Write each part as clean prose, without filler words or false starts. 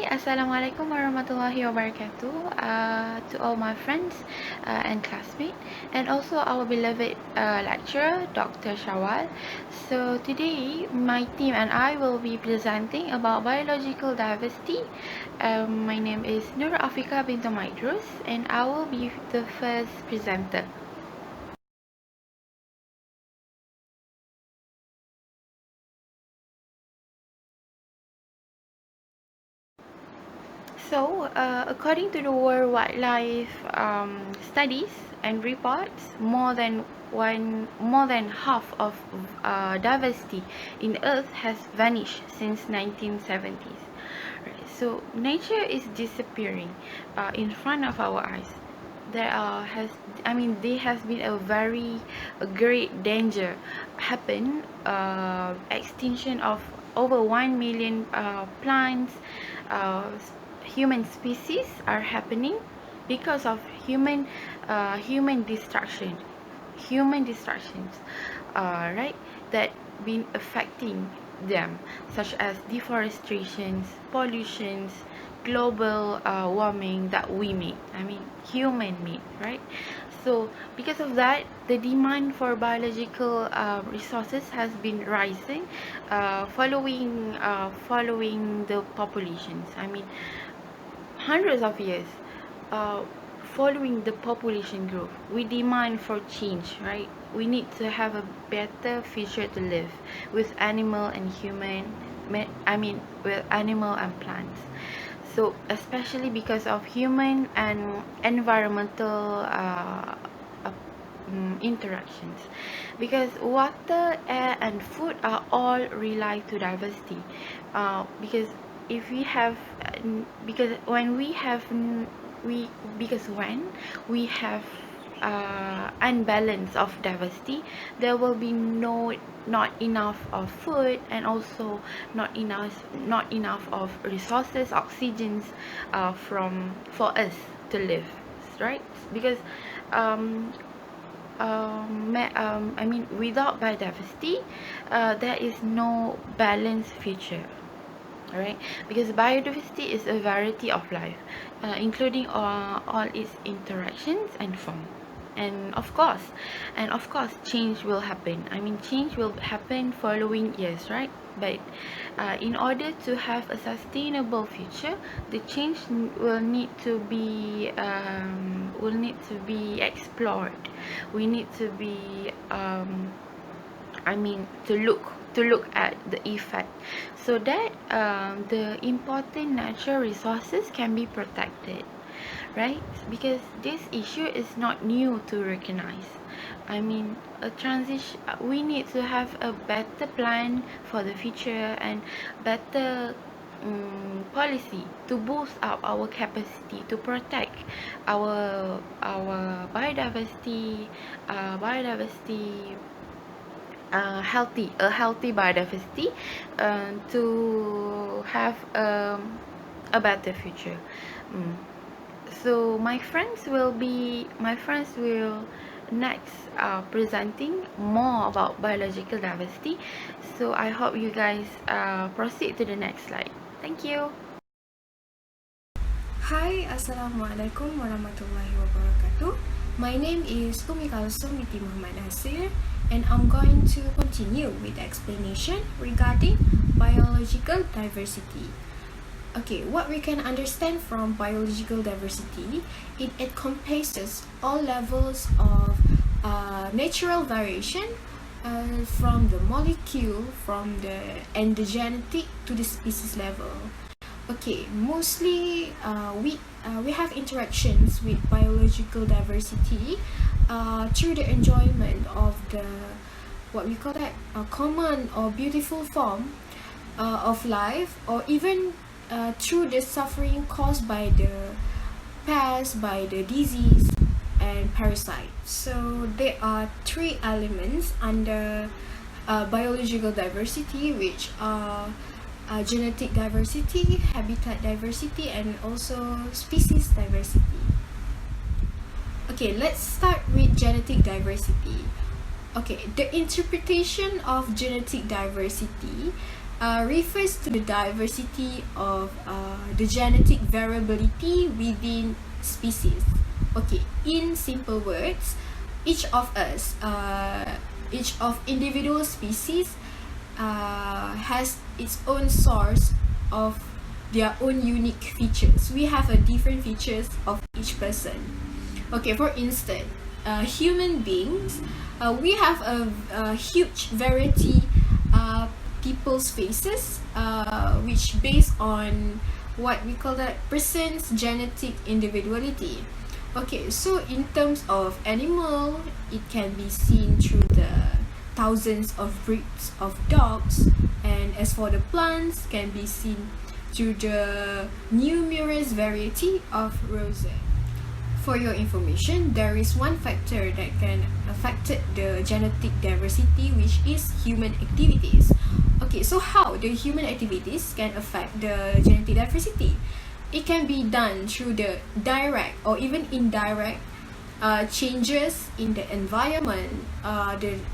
Hi, Assalamualaikum warahmatullahi wabarakatuh to all my friends and classmates, and also our beloved lecturer, Dr. Shawal. So today, my team and I will be presenting about biological diversity. My name is Nurul Afiqah Binti Idrus, and I will be the first presenter. So, according to the World Wildlife Studies and reports, more than half of diversity in Earth has vanished since 1970s. Right. So, nature is disappearing in front of our eyes. There has been a great danger happen. Extinction of over 1 million plants. Uh, Human species are happening because of human distractions, right, that been affecting them, such as deforestations, pollutions, global warming that we made, human made, right? So because of that, the demand for biological resources has been rising, following the populations. Hundreds of years, uh, following the population growth, we demand for change, right? We need to have a better future to live with animal and with animal and plants. So especially because of human and environmental interactions, because water, air, and food are all rely to diversity. Because if we have because when we have we because when we have unbalance of diversity, there will be not enough of food, and also not enough of resources, oxygens, for us to live, right? Because um, without biodiversity, there is no balanced future. Alright, because biodiversity is a variety of life, including all its interactions and form. And of course change will happen. Change will happen following years, right? But in order to have a sustainable future, the change will need to be explored. We need to be to look at the effect, so that the important natural resources can be protected, right? Because this issue is not new to recognize. A transition, we need to have a better plan for the future, and better policy to boost up our capacity to protect our biodiversity, healthy biodiversity, to have a better future. Mm. So my friends will next presenting more about biological diversity. So I hope you guys proceed to the next slide. Thank you. Hi, Assalamualaikum warahmatullahi wabarakatuh. My name is Kalsum binti Mohamad Nasir, and I'm going to continue with the explanation regarding biological diversity. Okay, what we can understand from biological diversity, it encompasses all levels of natural variation, from the molecule, and the genetic to the species level. Okay, mostly we have interactions with biological diversity through the enjoyment of the what we call that a common or beautiful form of life, or even through the suffering caused by the pest, by the disease and parasite. So there are three elements under biological diversity, which are genetic diversity, habitat diversity, and also species diversity. Okay, let's start with genetic diversity. Okay, the interpretation of genetic diversity refers to the diversity of the genetic variability within species. Okay, in simple words, each of us, each of individual species has its own source of their own unique features. We have a different features of each person. Okay, for instance, human beings, we have a huge variety people's faces, which based on what we call that person's genetic individuality. Okay, so in terms of animal, it can be seen through the thousands of breeds of dogs, and as for the plants, can be seen through the numerous variety of roses. For your information, there is one factor that can affect the genetic diversity, which is human activities. Okay, so how the human activities can affect the genetic diversity? It can be done through the direct or even indirect changes in the environment,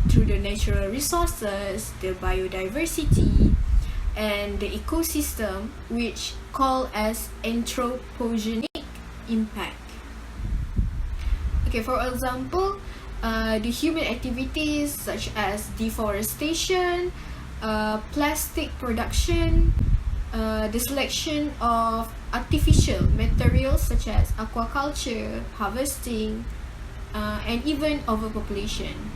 through the natural resources, the biodiversity, and the ecosystem, which called as anthropogenic impact. Okay, for example, the human activities such as deforestation, plastic production, the selection of artificial materials such as aquaculture, harvesting, and even overpopulation.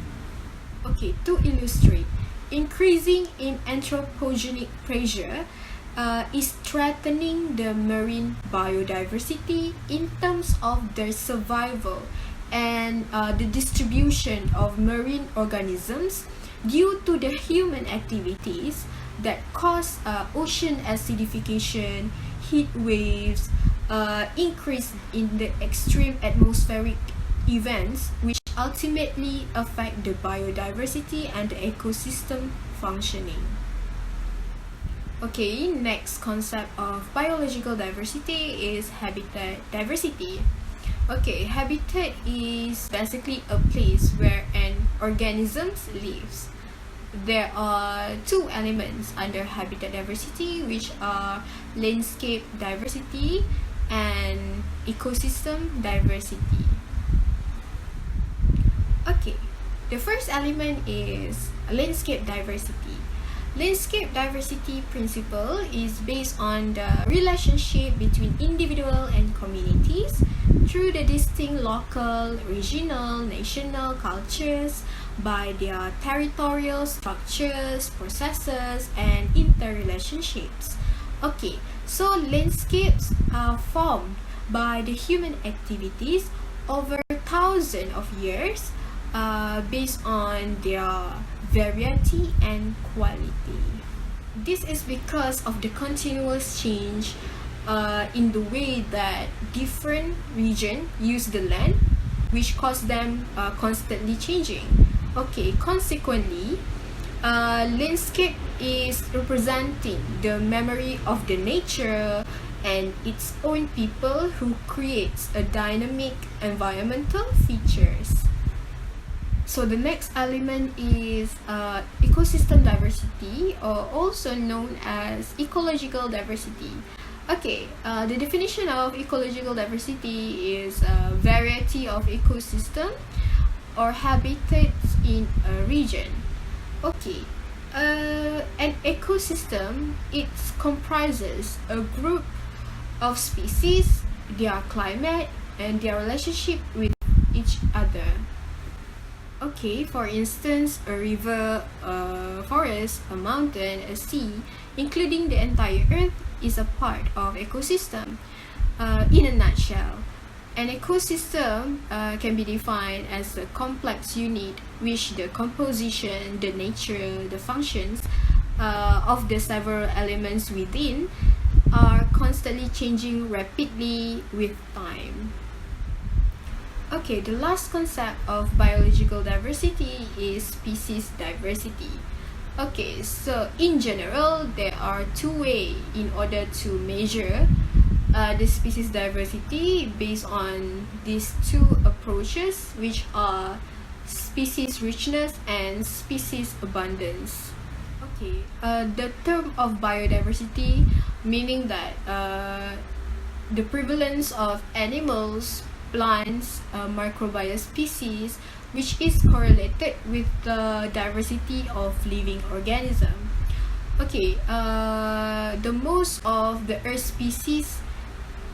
Okay, to illustrate, increasing in anthropogenic pressure is threatening the marine biodiversity in terms of their survival and the distribution of marine organisms due to the human activities that cause ocean acidification, heat waves, increase in the extreme atmospheric events, which ultimately affect the biodiversity and the ecosystem functioning. Okay, next concept of biological diversity is habitat diversity. Okay, habitat is basically a place where an organism lives. There are two elements under habitat diversity, which are landscape diversity and ecosystem diversity. Okay, the first element is landscape diversity. Landscape diversity principle is based on the relationship between individual and communities through the distinct local, regional, national cultures by their territorial structures, processes, and interrelationships. Okay, so landscapes are formed by the human activities over thousands of years based on their variety and quality. This is because of the continuous change in the way that different regions use the land, which cause them constantly changing. Okay, consequently, landscape is representing the memory of the nature and its own people who creates a dynamic environmental features. So the next element is ecosystem diversity, or also known as ecological diversity. Okay, the definition of ecological diversity is a variety of ecosystem or habitats in a region. Okay, an ecosystem, it comprises a group of species, their climate, and their relationship with each other. Okay, for instance, a river, a forest, a mountain, a sea, including the entire earth, is a part of ecosystem. In a nutshell, an ecosystem can be defined as a complex unit which the composition, the nature, the functions of the several elements within are constantly changing rapidly with time. Okay, the last concept of biological diversity is species diversity. Okay, so in general, there are two ways in order to measure the species diversity based on these two approaches, which are species richness and species abundance. Okay, the term of biodiversity, meaning that the prevalence of animals, plants, microbial species, which is correlated with the diversity of living organisms. Okay, the most of the Earth species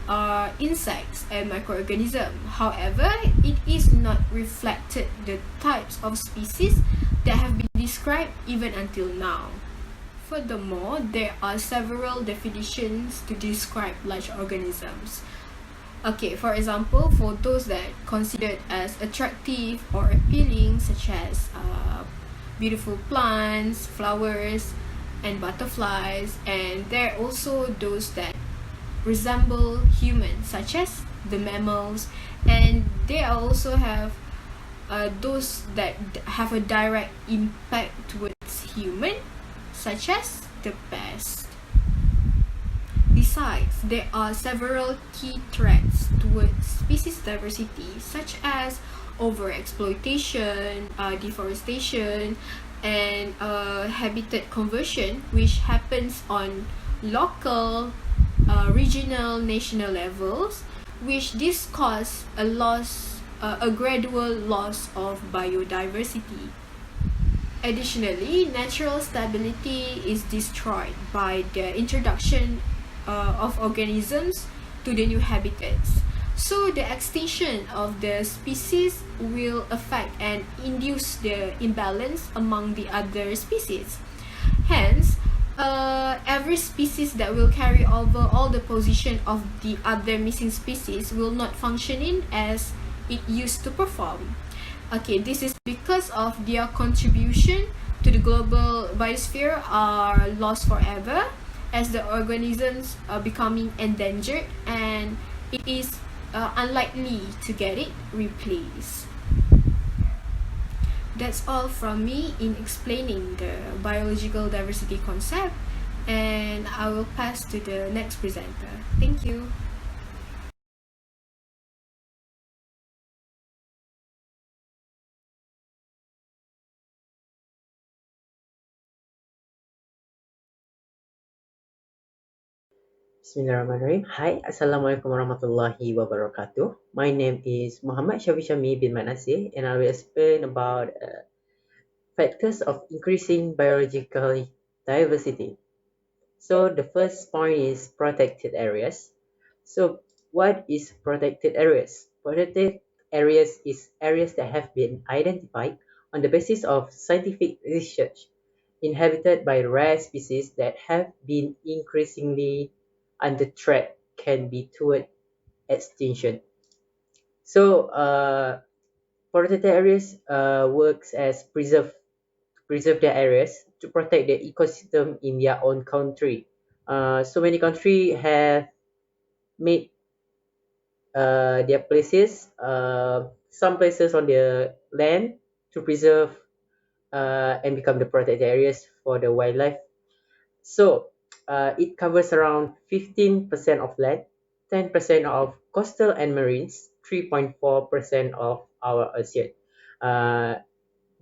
are insects and microorganisms. However, it is not reflected the types of species that have been described even until now. Furthermore, there are several definitions to describe large organisms. Okay, for example, for those that considered as attractive or appealing, such as beautiful plants, flowers, and butterflies, and there are also those that resemble humans, such as the mammals, and they also have those that have a direct impact towards human, such as the pest. Besides, there are several key threats towards species diversity, such as overexploitation, deforestation, and habitat conversion, which happens on local, regional, national levels, which this cause a gradual loss of biodiversity. Additionally, natural stability is destroyed by the introduction of organisms to the new habitats. So the extinction of the species will affect and induce the imbalance among the other species. Hence, every species that will carry over all the position of the other missing species will not functioning as it used to perform. Okay, this is because of their contribution to the global biosphere are lost forever, as the organisms are becoming endangered, and it is unlikely to get it replaced. That's all from me in explaining the biological diversity concept, and I will pass to the next presenter. Thank you. Bismillahirrahmanirrahim. Hi, Assalamualaikum warahmatullahi wabarakatuh. My name is Mohamad Syahmi bin Nasir, and I will explain about factors of increasing biological diversity. So the first point is protected areas. So what is protected areas? Protected areas is areas that have been identified on the basis of scientific research, inhabited by rare species that have been increasingly under threat, can be toward extinction. So protected areas works as preserve their areas to protect the ecosystem in their own country. So many countries have made their places, some places on their land to preserve and become the protected areas for the wildlife. So it covers around 15% of land, 10% of coastal and marines, 3.4% of our ocean. The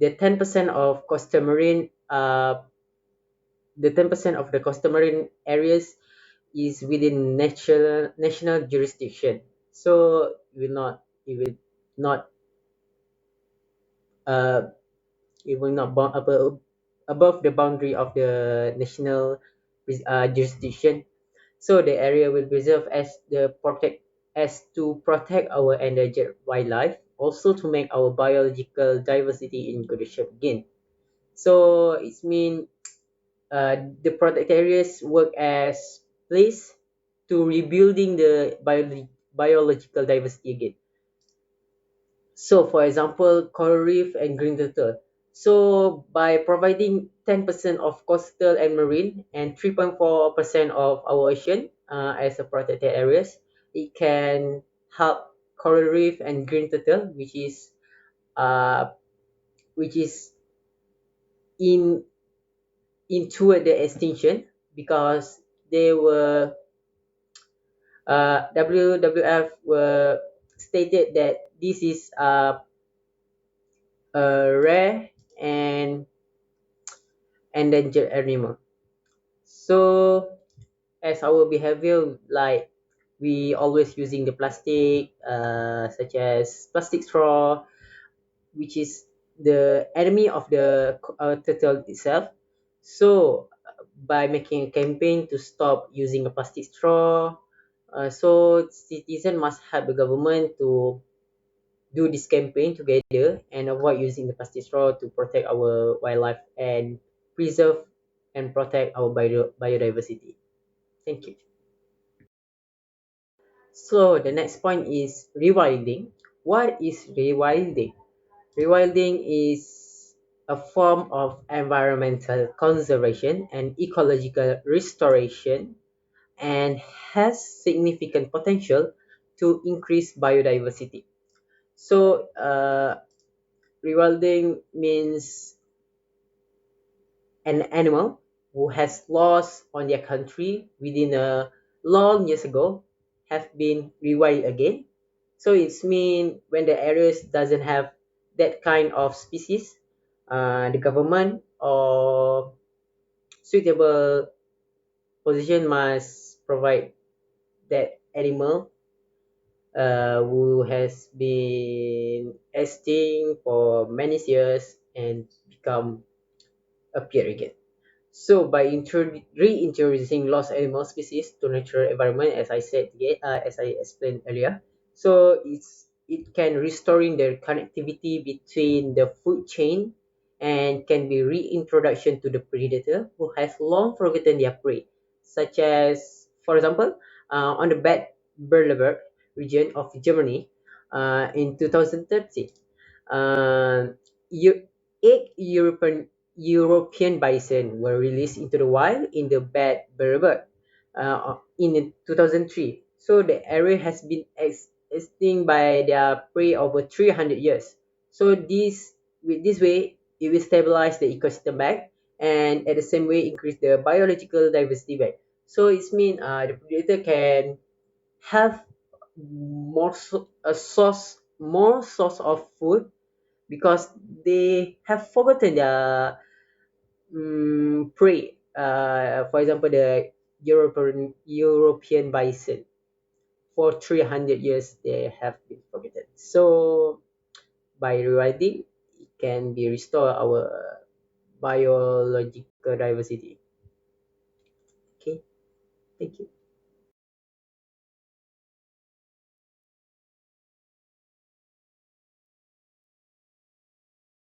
10% of coastal marine, the 10% of the coastal marine areas is within national jurisdiction. So it will not uh, it will not above the boundary of the national jurisdiction. So the area will preserve as to protect our endangered wildlife, also to make our biological diversity in good shape again. So it means the protected areas work as place to rebuilding the biological diversity again. So, for example, coral reef and green turtle. So, by providing 10% of coastal and marine and 3.4% of our ocean as a protected areas, it can help coral reef and green turtle, uh, which is in toward the extinction, because they were WWF were stated that this is rare and endangered animal. So as our behavior, like we always using the plastic, such as plastic straw, which is the enemy of the turtle itself. So by making a campaign to stop using a plastic straw, so citizen must help the government to do this campaign together and avoid using the plastic straw to protect our wildlife and preserve and protect our biodiversity. Thank you. So the next point is rewilding. What is rewilding? Rewilding is a form of environmental conservation and ecological restoration and has significant potential to increase biodiversity. So, rewilding means an animal who has lost on their country within a long years ago have been rewild again. So it's mean when the areas doesn't have that kind of species, the government or suitable position must provide that animal who has been extinct for many years and become appear again. So by reintroducing lost animal species to natural environment, as I said, as I explained earlier, so it can restoring the connectivity between the food chain and can be reintroduction to the predator who has long forgotten their prey, such as, for example, on the Bad Berleburg region of Germany in 2013. Uh, eight European bison were released into the wild in the Bad Berleburg in 2003. So the area has been extinct by their prey over 300 years. So with this way, it will stabilize the ecosystem back and at the same way increase the biological diversity back. So it's mean the predator can have more source of food because they have forgotten their prey. For example, the European bison for 300 years they have been forgotten. So by rewilding, it can be restore our biological diversity. Okay, thank you.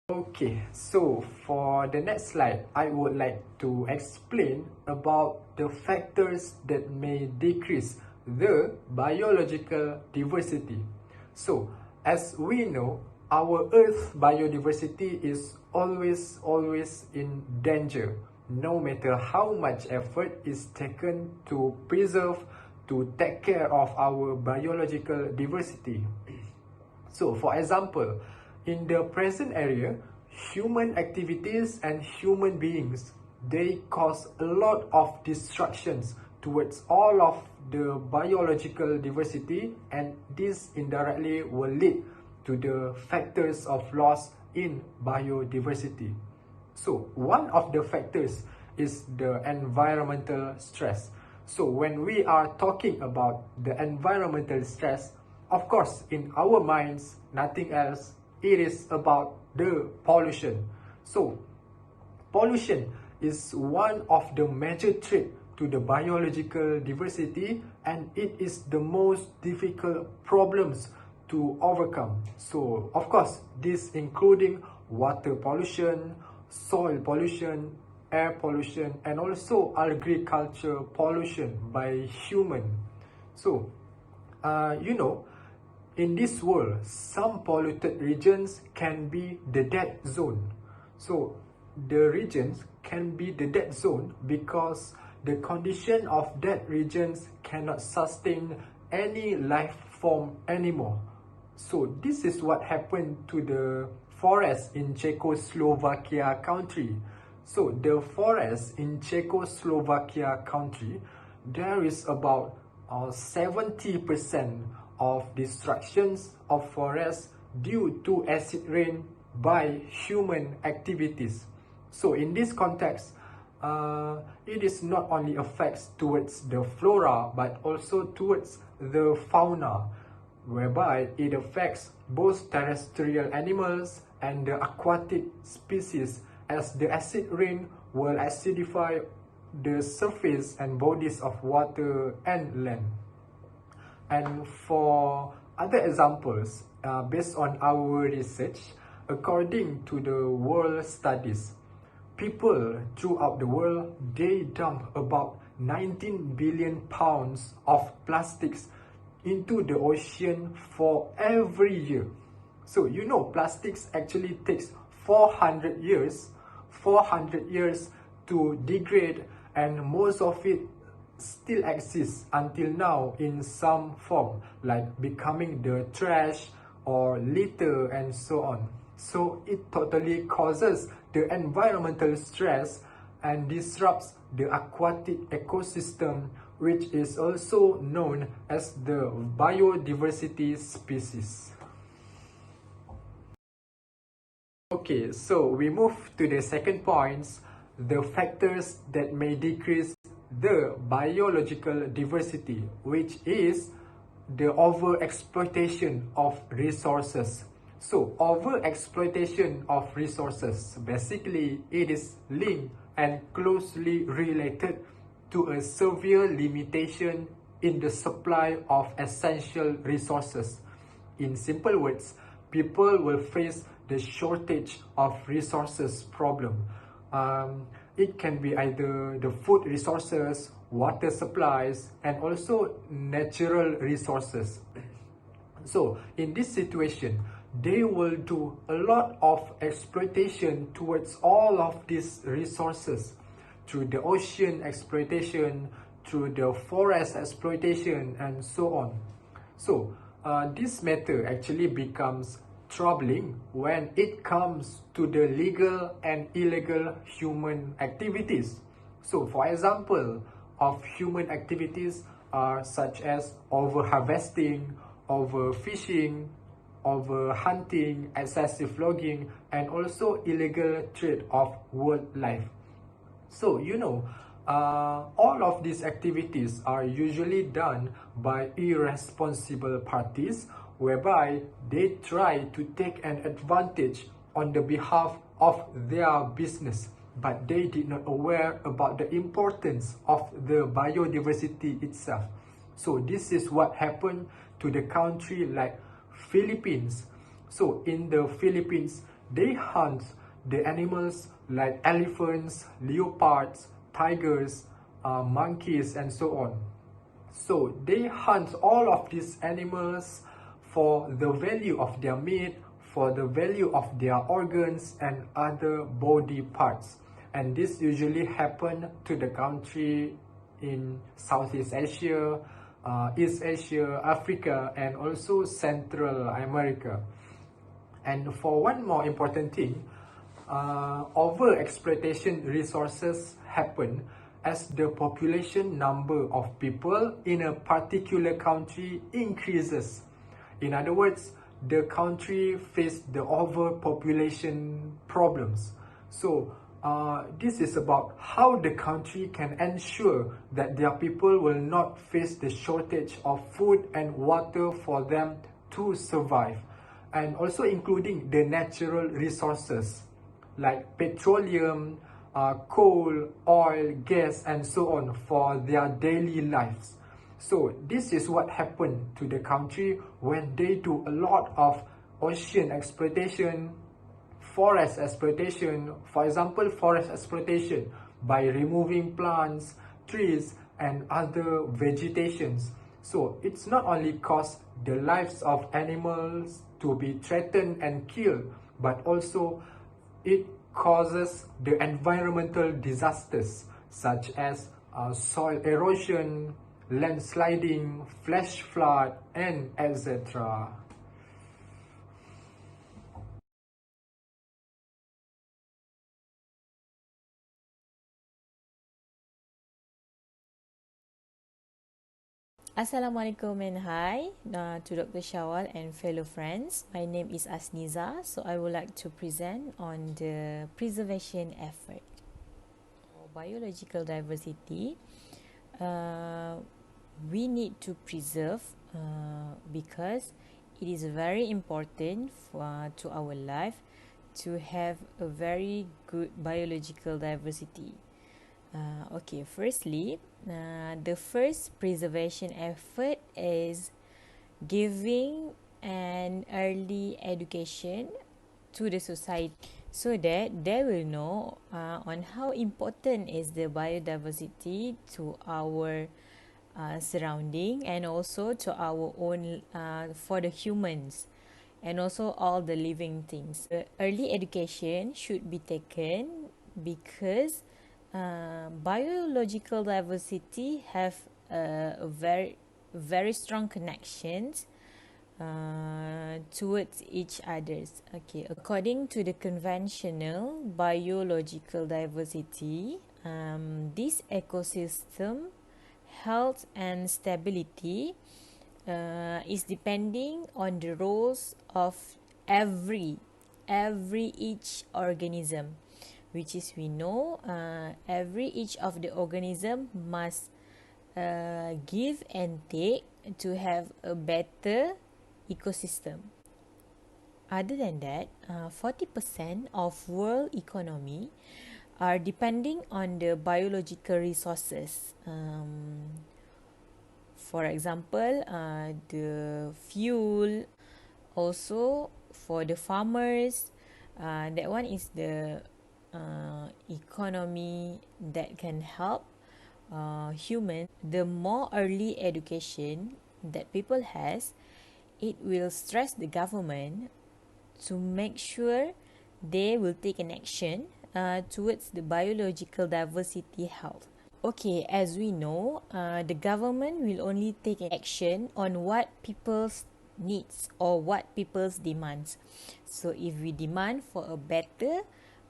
Okay, so for the next slide, I would like to explain about the factors that may decrease the biological diversity. So, as we know, our Earth biodiversity is always in danger, no matter how much effort is taken to preserve, to take care of our biological diversity. So, for example, in the present area, human activities and human beings, they cause a lot of destructions towards all of the biological diversity, and this indirectly will lead to the factors of loss in biodiversity. So one of the factors is the environmental stress. So when we are talking about the environmental stress, of course, in our minds, nothing else, it is about the pollution. So pollution is one of the major threat to the biological diversity, and it is the most difficult problems to overcome. So of course, this including water pollution, soil pollution, air pollution, and also agriculture pollution by human. So you know, in this world, some polluted regions can be the dead zone. So the regions can be the dead zone because the condition of that regions cannot sustain any life form anymore. So this is what happened to the forest in Czechoslovakia country. So the forest in Czechoslovakia country, there is about 70% of destructions of forests due to acid rain by human activities. So in this context, it is not only affects towards the flora but also towards the fauna, whereby it affects both terrestrial animals and the aquatic species, as the acid rain will acidify the surface and bodies of water and land. And for other examples, based on our research, according to the world studies, people throughout the world, they dump about 19 billion pounds of plastics into the ocean for every year. So you know, plastics actually takes 400 years to degrade, and most of it still exists until now in some form, like becoming the trash or litter and so on. So it totally causes the environmental stress and disrupts the aquatic ecosystem, which is also known as the biodiversity species. Okay, so we move to the second point, the factors that may decrease the biological diversity, which is the overexploitation of resources. So overexploitation of resources, basically it is linked and closely related to a severe limitation in the supply of essential resources. In simple words, people will face the shortage of resources problem. It can be either the food resources, water supplies, and also natural resources. So in this situation, they will do a lot of exploitation towards all of these resources, through the ocean exploitation, through the forest exploitation, and so on. So this matter actually becomes troubling when it comes to the legal and illegal human activities. So for example, of human activities are such as over-harvesting, overfishing, over-hunting, excessive logging, and also illegal trade of wildlife. So you know, all of these activities are usually done by irresponsible parties, whereby they try to take an advantage on the behalf of their business, but they did not aware about the importance of the biodiversity itself. So this is what happened to the country like Philippines. So in the Philippines, they hunt the animals like elephants, leopards, tigers, monkeys, and so on. So they hunt all of these animals for the value of their meat, for the value of their organs and other body parts. And this usually happen to the country in Southeast Asia, East Asia, Africa, and also Central America. And for one more important thing, over-exploitation resources happen as the population number of people in a particular country increases. In other words, the country faces the overpopulation problems. So this is about how the country can ensure that their people will not face the shortage of food and water for them to survive, and also including the natural resources like petroleum, coal, oil, gas, and so on for their daily lives. So this is what happened to the country when they do a lot of ocean exploitation, forest exploitation. For example, forest exploitation by removing plants, trees, and other vegetations. So it's not only cause the lives of animals to be threatened and killed, but also it causes the environmental disasters such as soil erosion, landsliding, flash flood, and etc. Assalamualaikum and hi to Dr. Shawal and fellow friends. My name is Asniza, so I would like to present on the preservation effort. biological diversity, we need to preserve because it is very important to our life to have a very good biological diversity. Okay, firstly, the first preservation effort is giving an early education to the society so that they will know on how important is the biodiversity to our surrounding and also to our own for the humans and also all the living things. Early education should be taken because biological diversity have a very strong connections towards each others. Okay, according to the conventional biological diversity, this ecosystem health and stability is depending on the roles of every each organism, which is we know every each of the organism must give and take to have a better ecosystem. Other than that, 40% of world economy are depending on the biological resources. For example, the fuel, also for the farmers, that one is the economy that can help human. The more early education that people has, it will stress the government to make sure they will take an action towards the biological diversity health. Okay, as we know, the government will only take action on what people's needs or what people's demands. So if we demand for a better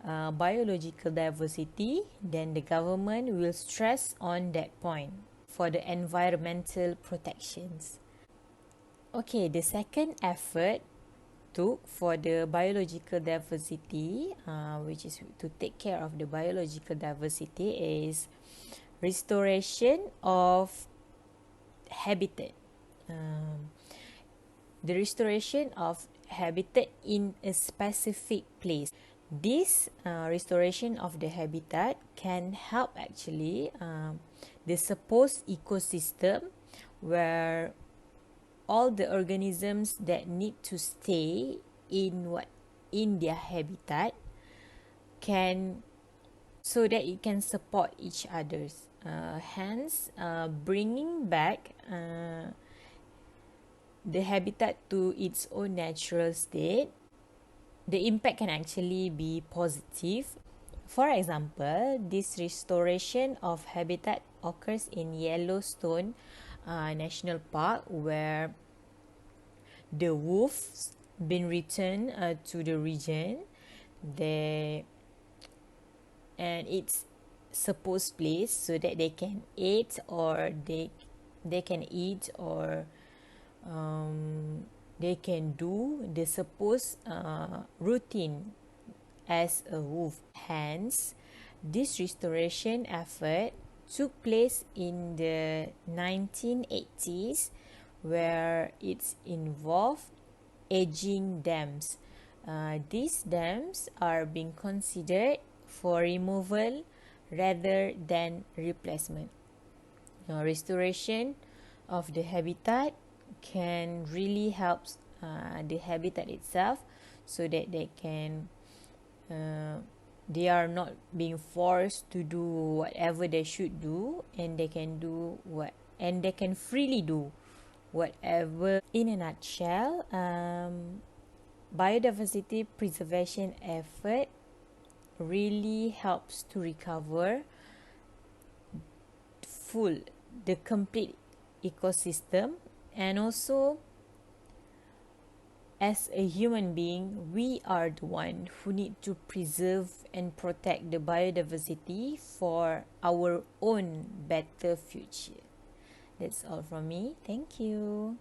biological diversity, then the government will stress on that point for the environmental protections. Okay, the second effort took for the biological diversity, which is to take care of the biological diversity, is restoration of habitat. The restoration of habitat in a specific place. This restoration of the habitat can help actually the supposed ecosystem where all the organisms that need to stay in their habitat can, so that it can support each others. Hence, bringing back the habitat to its own natural state, the impact can actually be positive. For example, this restoration of habitat occurs in Yellowstone National Park, where the wolves been returned to the region. And it's supposed place so that they can eat or they can eat or they can do the supposed routine as a wolf. Hence, this restoration effort took place in the 1980s, where it's involved aging dams. These dams are being considered for removal rather than replacement. Restoration of the habitat can really help the habitat itself, so that they are not being forced to do whatever they should do, and they can freely do whatever. In a nutshell, biodiversity preservation effort really helps to recover the complete ecosystem. And also, as a human being, we are the one who need to preserve and protect the biodiversity for our own better future. That's all from me. Thank you.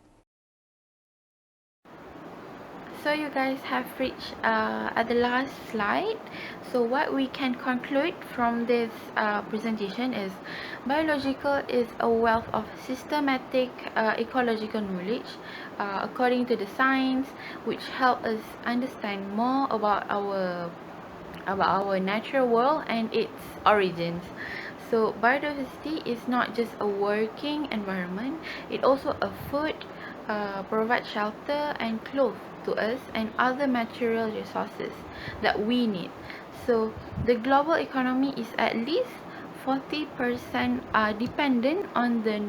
So you guys have reached at the last slide. So what we can conclude from this presentation is biological is a wealth of systematic ecological knowledge according to the science, which help us understand more about our natural world and its origins. So biodiversity is not just a working environment, it also a food, provide shelter and clothes to us and other material resources that we need. So the global economy is at least 40% dependent on the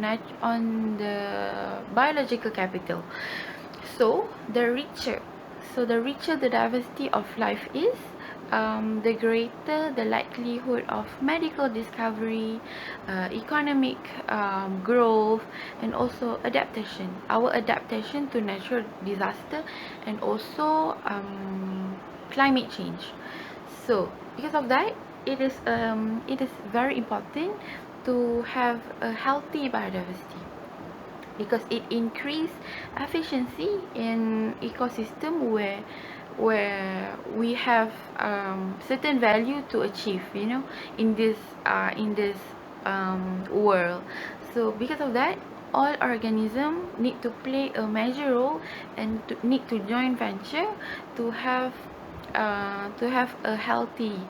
biological capital. So the richer the diversity of life is, the greater the likelihood of medical discovery, economic growth, and also adaptation. Our adaptation to natural disaster and also climate change. So because of that, it is very important to have a healthy biodiversity, because it increase efficiency in ecosystem where we have certain value to achieve, in this world. So because of that, all organisms need to play a major role and need to join venture to have a healthy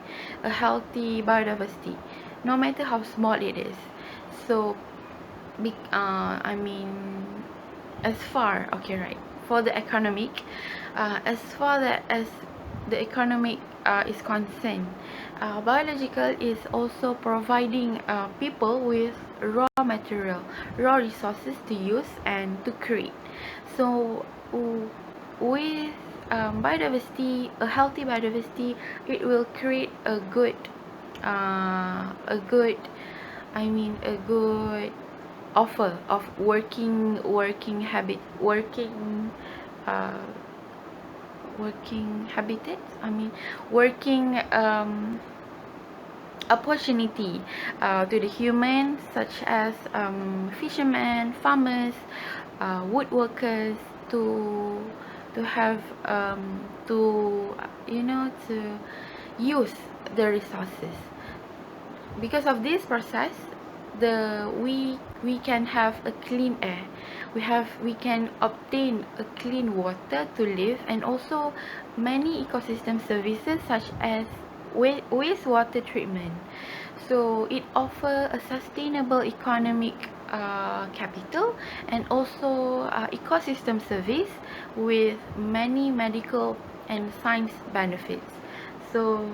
biodiversity, no matter how small it is. So I mean, as far okay, right, for the economic, as far that as the economic is concerned, biological is also providing people with raw resources to use and to create. So with biodiversity, a healthy biodiversity, it will create a good a good offer of working uh, habitats, working opportunity to the humans, such as fishermen, farmers, woodworkers, to have to use the resources. Because of this process, we can have a clean air, we can obtain a clean water to live, and also many ecosystem services such as wastewater treatment. So it offers a sustainable economic capital and also ecosystem service with many medical and science benefits. So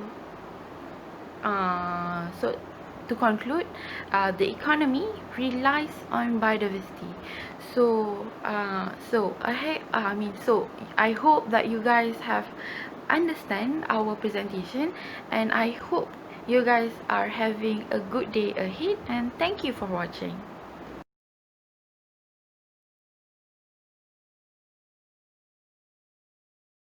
to conclude, the economy relies on biodiversity. So I hope that you guys have understand our presentation, and I hope you guys are having a good day ahead, and thank you for watching.